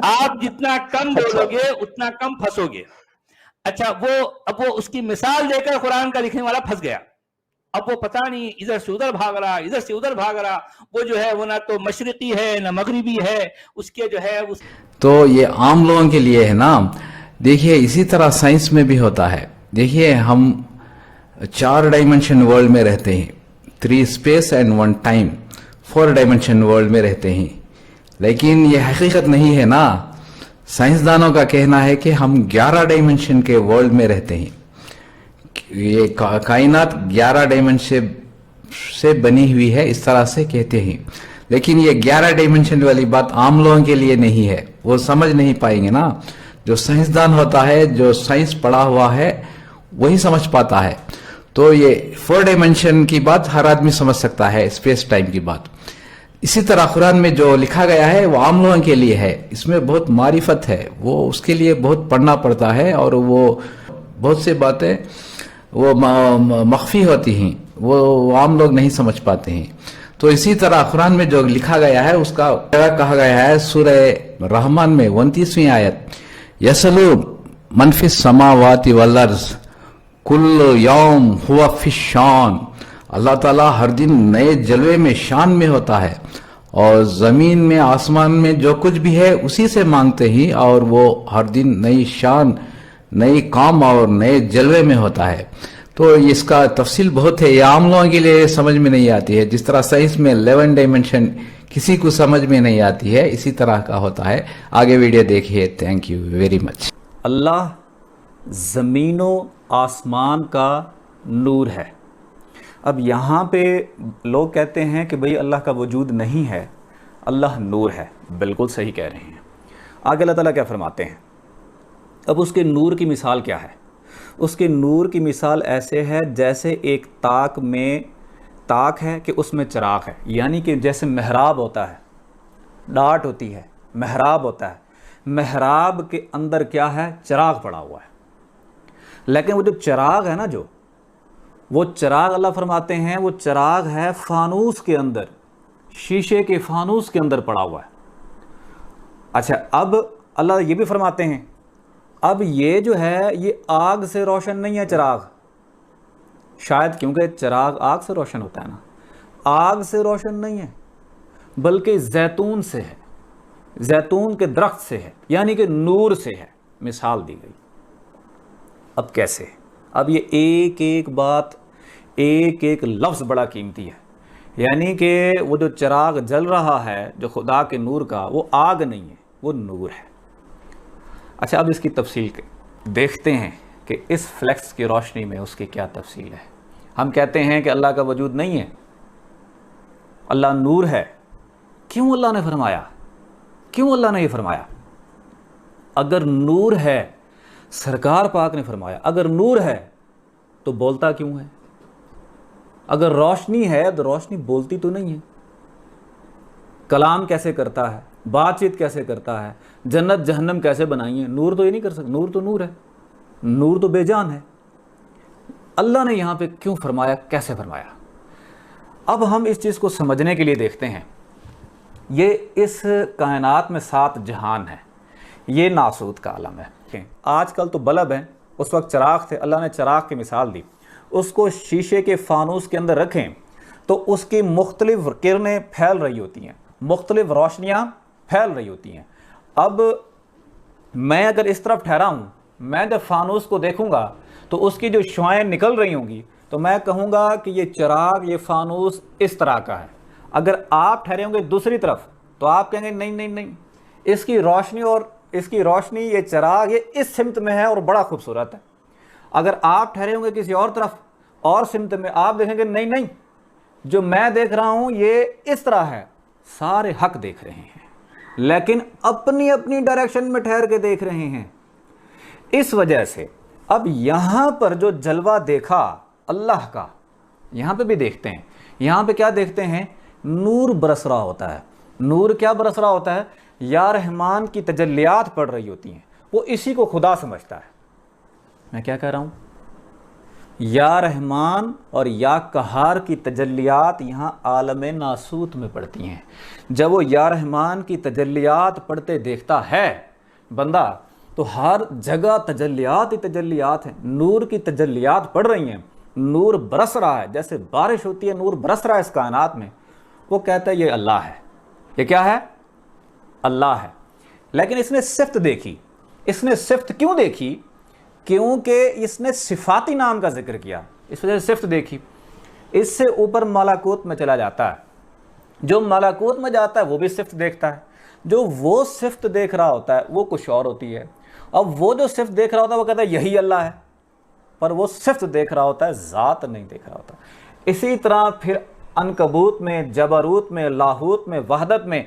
آپ جتنا کم بولوگے اتنا کم پھنسوگے. اچھا اب وہ اس کی مثال دے کر قرآن کا لکھنے والا پھنس گیا. اب وہ پتہ نہیں ادھر سے ادھر بھاگ رہا, ادھر سے ادھر بھاگ رہا. وہ جو ہے وہ نہ تو مشرقی ہے نہ مغربی ہے, اس کے جو ہے تو یہ عام لوگوں کے لیے ہے نا. دیکھیے اسی طرح سائنس میں بھی ہوتا ہے. دیکھیے ہم 4 ڈائمنشن ورلڈ میں رہتے ہیں, 3 space and 1 time, 4 dimension world میں رہتے ہیں, لیکن یہ حقیقت نہیں ہے نا. سائنسدانوں کا کہنا ہے کہ ہم 11 ڈائمنشن کے ورلڈ میں رہتے ہیں. یہ کائنات 11 ڈائمنشن سے بنی ہوئی ہے, اس طرح سے کہتے ہیں. لیکن یہ 11 ڈائمنشن والی بات عام لوگوں کے لیے نہیں ہے, وہ سمجھ نہیں پائیں گے نا. جو سائنسدان ہوتا ہے, جو سائنس پڑھا ہوا ہے, وہی سمجھ پاتا ہے. تو یہ 4 ڈائمنشن کی بات ہر آدمی سمجھ سکتا ہے, اسپیس ٹائم کی بات. اسی طرح قرآن میں جو لکھا گیا ہے وہ عام لوگوں کے لیے ہے. اس میں بہت معرفت ہے, وہ اس کے لیے بہت پڑھنا پڑتا ہے, اور وہ بہت سے باتیں وہ مخفی ہوتی ہیں, وہ عام لوگ نہیں سمجھ پاتے ہیں. تو اسی طرح قرآن میں جو لکھا گیا ہے اس کا کہا گیا ہے سورہ رحمان میں 29ویں آیت, یسلو من فی السماوات والارض کل یوم ہوا فی الشان. اللہ تعالیٰ ہر دن نئے جلوے میں شان میں ہوتا ہے, اور زمین میں آسمان میں جو کچھ بھی ہے اسی سے مانگتے ہی, اور وہ ہر دن نئی شان, نئی کام اور نئے جلوے میں ہوتا ہے. تو اس کا تفصیل بہت ہے, یہ عام لوگوں کے لیے سمجھ میں نہیں آتی ہے. جس طرح سائنس میں 11 ڈائمنشن کسی کو سمجھ میں نہیں آتی ہے, اسی طرح کا ہوتا ہے. آگے ویڈیو دیکھیے. Thank you very much. اللہ زمین و آسمان کا نور ہے. اب یہاں پہ لوگ کہتے ہیں کہ بھئی اللہ کا وجود نہیں ہے, اللہ نور ہے. بالکل صحیح کہہ رہے ہیں. آگے اللہ تعالیٰ کیا فرماتے ہیں؟ اب اس کے نور کی مثال کیا ہے؟ اس کے نور کی مثال ایسے ہے جیسے ایک تاک ہے کہ اس میں چراغ ہے. یعنی کہ جیسے محراب ہوتا ہے, ڈاٹ ہوتی ہے, محراب ہوتا ہے. محراب کے اندر کیا ہے؟ چراغ پڑا ہوا ہے. لیکن وہ جو چراغ ہے نا, وہ چراغ اللہ فرماتے ہیں وہ چراغ ہے فانوس کے اندر, شیشے کے فانوس کے اندر پڑا ہوا ہے. اچھا, اب اللہ یہ بھی فرماتے ہیں اب یہ جو ہے یہ آگ سے روشن نہیں ہے چراغ. شاید کیونکہ چراغ آگ سے روشن ہوتا ہے نا, آگ سے روشن نہیں ہے بلکہ زیتون سے ہے, زیتون کے درخت سے ہے, یعنی کہ نور سے ہے. مثال دی گئی. اب کیسے؟ اب یہ ایک ایک بات, ایک ایک لفظ بڑا قیمتی ہے. یعنی کہ وہ جو چراغ جل رہا ہے جو خدا کے نور کا, وہ آگ نہیں ہے, وہ نور ہے. اچھا, اب اس کی تفصیل دیکھتے ہیں کہ اس فلیکس کی روشنی میں اس کی کیا تفصیل ہے. ہم کہتے ہیں کہ اللہ کا وجود نہیں ہے, اللہ نور ہے. کیوں اللہ نے فرمایا؟ کیوں اللہ نے یہ فرمایا؟ اگر نور ہے, سرکار پاک نے فرمایا اگر نور ہے تو بولتا کیوں ہے؟ اگر روشنی ہے تو روشنی بولتی تو نہیں ہے. کلام کیسے کرتا ہے, بات چیت کیسے کرتا ہے, جنت جہنم کیسے بنائی ہے؟ نور تو یہ نہیں کر سکتا. نور تو نور ہے, نور تو بے جان ہے. اللہ نے یہاں پہ کیوں فرمایا, کیسے فرمایا؟ اب ہم اس چیز کو سمجھنے کے لیے دیکھتے ہیں. یہ اس کائنات میں 7 جہان ہیں, یہ ناسوت کا عالم ہے. آج کل تو بلب ہیں, اس وقت چراغ تھے. اللہ نے چراغ کی مثال دی. اس کو شیشے کے فانوس کے اندر رکھیں تو اس کی مختلف کرنیں پھیل رہی ہوتی ہیں, مختلف روشنیاں پھیل رہی ہوتی ہیں. اب میں اگر اس طرف ٹھہرا ہوں, میں جب فانوس کو دیکھوں گا تو اس کی جو شعائیں نکل رہی ہوں گی تو میں کہوں گا کہ یہ چراغ, یہ فانوس اس طرح کا ہے. اگر آپ ٹھہرے ہوں گے دوسری طرف تو آپ کہیں گے نہیں نہیں نہیں, اس کی روشنی اور اس کی روشنی, یہ چراغ یہ اس سمت میں ہے اور بڑا خوبصورت ہے. اگر آپ ٹھہرے ہوں گے کسی اور طرف اور سمت میں, آپ دیکھیں گے نہیں نہیں, جو میں دیکھ رہا ہوں یہ اس طرح ہے. سارے حق دیکھ رہے ہیں لیکن اپنی اپنی ڈائریکشن میں ٹھہر کے دیکھ رہے ہیں. اس وجہ سے اب یہاں پر جو جلوہ دیکھا اللہ کا, یہاں پہ بھی دیکھتے ہیں. یہاں پہ کیا دیکھتے ہیں؟ نور برس رہا ہوتا ہے. نور کیا برس رہا ہوتا ہے؟ یا رحمان کی تجلیات پڑ رہی ہوتی ہیں. وہ اسی کو خدا سمجھتا ہے. میں کیا کہہ رہا ہوں؟ یا رحمان اور یا قہار کی تجلیات یہاں عالم ناسوت میں پڑتی ہیں۔ جب وہ یا رحمان کی تجلیات پڑھتے دیکھتا ہے بندہ تو ہر جگہ تجلیات ہی تجلیات ہیں، نور کی تجلیات پڑ رہی ہیں، نور برس رہا ہے، جیسے بارش ہوتی ہے نور برس رہا ہے اس کائنات میں۔ وہ کہتا ہے یہ اللہ ہے، یہ کیا ہے؟ اللہ ہے۔ لیکن اس نے صفت دیکھی۔ اس نے صفت کیوں دیکھی؟ کیونکہ اس نے صفاتی نام کا ذکر کیا، اس وجہ سے صفت دیکھی۔ اس سے اوپر ملکوت میں چلا جاتا ہے، جو ملکوت میں جاتا ہے وہ بھی صفت دیکھتا ہے، جو وہ صفت دیکھ رہا ہوتا ہے وہ کچھ اور ہوتی ہے۔ اب وہ جو صفت دیکھ رہا ہوتا ہے وہ کہتا ہے یہی اللہ ہے، پر وہ صفت دیکھ رہا ہوتا ہے، ذات نہیں دیکھ رہا ہوتا۔ اسی طرح پھر عنکبوت میں، جبروت میں، لاہوت میں، وحدت میں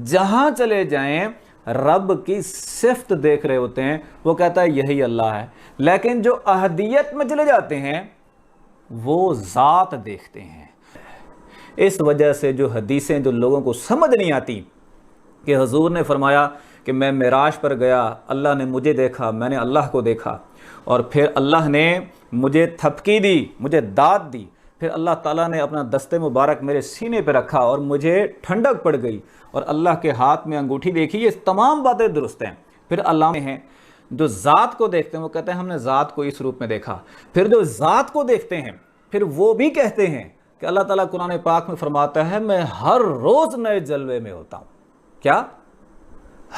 جہاں چلے جائیں رب کی صفت دیکھ رہے ہوتے ہیں، وہ کہتا ہے یہی اللہ ہے۔ لیکن جو احدیت میں چلے جاتے ہیں وہ ذات دیکھتے ہیں۔ اس وجہ سے جو حدیثیں جو لوگوں کو سمجھ نہیں آتی کہ حضور نے فرمایا کہ میں معراج پر گیا، اللہ نے مجھے دیکھا، میں نے اللہ کو دیکھا، اور پھر اللہ نے مجھے تھپکی دی، مجھے داد دی، پھر اللہ تعالیٰ نے اپنا دست مبارک میرے سینے پہ رکھا اور مجھے ٹھنڈک پڑ گئی، اور اللہ کے ہاتھ میں انگوٹھی دیکھی، یہ تمام باتیں درست ہیں۔ پھر اللہ میں ہیں جو ذات کو دیکھتے ہیں وہ کہتے ہیں ہم نے ذات کو اس روپ میں دیکھا۔ پھر جو ذات کو دیکھتے ہیں پھر وہ بھی کہتے ہیں کہ اللہ تعالیٰ قرآن پاک میں فرماتا ہے میں ہر روز نئے جلوے میں ہوتا ہوں۔ کیا؟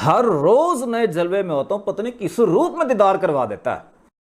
ہر روز نئے جلوے میں ہوتا ہوں، پتہ نہیں کس روپ میں دیدار کروا دیتا ہے۔